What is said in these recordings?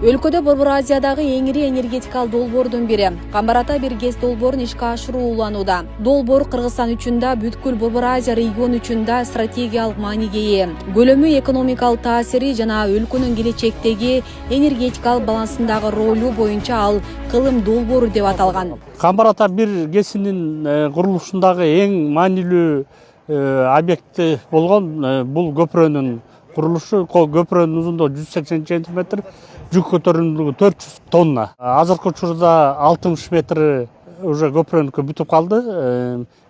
Өлкөдө Борбор Азиядагы эң ири энергетикалык долбоордун бири Камбар Ата бир ГЭС долбоорун ишке ашыруу уланууда. Долбоор Кыргызстан үчүн да, бүткүл Борбор Азия региону үчүн да стратегиялык мааниге ээ. Көлөмү, экономикалык таасири жана өлкөнүн келечектеги энергетикалык балансындагы ролу боюнча ал кылым долбоору деп аталган. Камбар Ата бир ГЭСинин курулушундагы эң маанилүү объекти болгон бул көпүрөнүн курулушу. Көпүрөнүн узундугу 180 см, жүк көтөрүмдүүлүгү 400 тонна. Азыркы учурда 60 метр уже көпүрөнүккө бүтүп калды.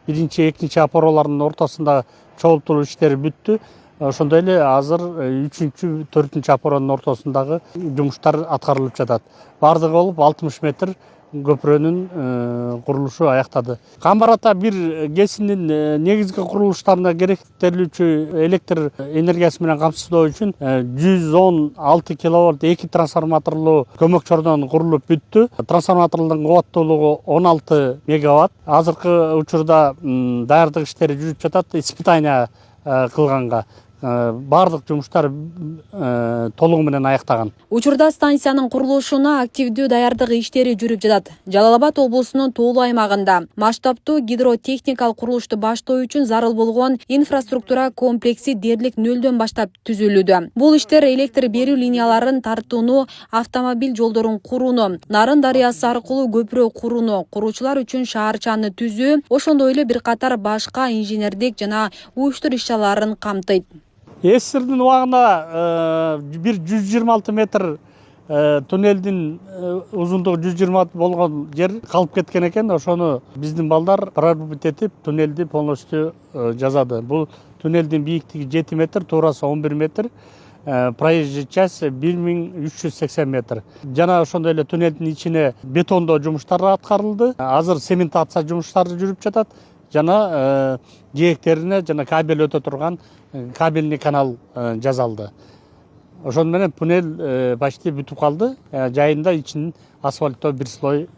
Биринчи, экинчи опоралардын ортосунда чогултуу иштери бүттү. Ошондой эле азыр 3-4 опоранын ортосундагы жумуштар аткарылып жатат. Бардыгы болуп 60 метр көпүрөнүн курулушу аяктады. Камбар Ата бир ГЭСинин негизги курулуштарына керектелүүчү электр энергиясы менен камсыздоо үчүн 116 киловольт 2 трансформаторлуу көмөкчөрдөн курулуп бүттү. Трансформатордун кубаттуулугу 16 мегаватт. Азыркы учурда даярдык иштери жүрүп жатат. Испытания кылганга бардык жумуштар толугу менен аяктаган. Учурда станциянын курулушуна активдүү даярдык иштери жүрүп жатат. Жалал Абад облусунун Тоолу аймагында масштабтуу гидротехникалык курулушту баштоо үчүн зарыл болгон инфраструктура комплекси дээрлик нөлдөн баштап түзүлүүдө. Бул иштер электр берүү линияларын тартууну, автомобиль жолдорун курууну, Нарын дарыясы аркылуу көпүрө курууну, куруучулар үчүн шаарчаны түзүү, ошондой эле бир катар башка инженердик жана уюштур иш-чараларын камтыйт. СССРдин убагында бир 126 метр туннелдин узундугу 126 болгон жер калып кеткен экен. Ошону биздин балдар проработать этип, туннелди полностью жасады. Бул туннелдин бийиктиги 7 метр, туурасы 11 метр, проезжий часть 1380 метр. Жана ошондой эле туннелдин ичине бетондоо жумуштары аткарылды. Азыр цементация жумуштары жүрүп жатат. Жана жээктерине жана кабель өтө турган кабельный канал жасалды. Ошону менен туннель почти бүтүп калды. Жайында ичин асфальттоо бир слой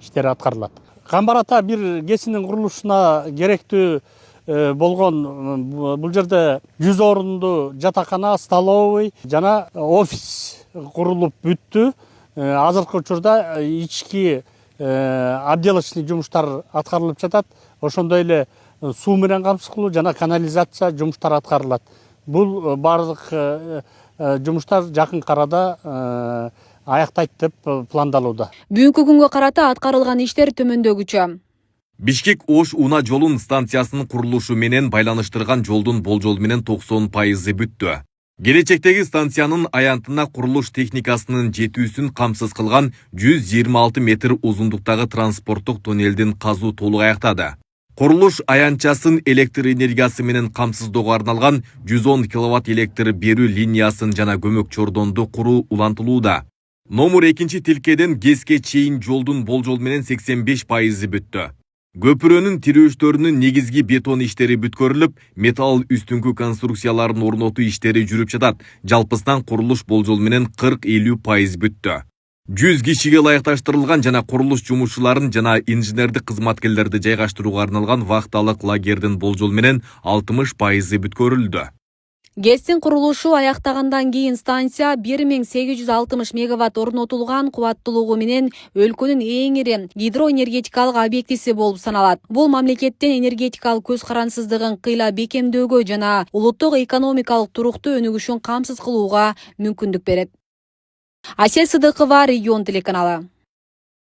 иштери аткарылат. Камбар Ата бир ГЭСинин курулушуна керектүү болгон бул жерде 100 орунду жатакана, столовый жана офис курулуп бүттү. Азыркы учурда ички отделочный жумуштар аткарылып жатат. Ошондой эле суу менен камсыз кылуу жана канализация жумуштары аткарылат. Бул бардык жумуштар жакын арада аяктайт деп пландалууда. Бүгүнкү күнгө карата аткарылган иштер төмөндөгүчө. Бишкек-Ош унаа жолун станциясынын курулушу менен байланыштырган жолдун болжол менен 90% бүттү. Келечектеги станциянын аянтына курулуш техникасынын жетүүсүн камсыз кылган 126 метр узундуктагы транспорттук туннелдин казуу толук аяктады. Курулуш аянтчасын электр энергиясы менен камсыздоого арналган 110 киловатт электр берүү линиясын жана көмөк чордонду куруу улантылууда. Номер 2 тилкеден ГЭСке чейин жолдун болжол менен 85% бүттү. Көпүрөнүн тирөөчтөрүнүн негизги бетон иштери бүткөрүлүп, металл үстүңкү конструкцияларын орнотуу иштери жүрүп жатат. Жалпысынан курулуш болжол менен 40-50% бүттү. 100 кишиге ылайыкташтырылган жана курулуш жумушчуларын жана инженердик кызматкерлерди жайгаштырууга арналган вахталык лагердин болжол менен 60% бүткөрүлдү. ГЭСтин курулушу аяктагандан кийин станция 1860 мегаватт орнотулган кубаттуулугу менен өлкөнүн эң ири гидроэнергетикалык объектиси болуп саналат. Бул мамлекеттин энергетикалык көз карансыздыгын кыйла бекемдөөгө жана улуттук экономикалык туруктуу өнүгүшүн камсыз кылууга мүмкүндүк берет. Асия Сыдыкова, Регион телеканалы.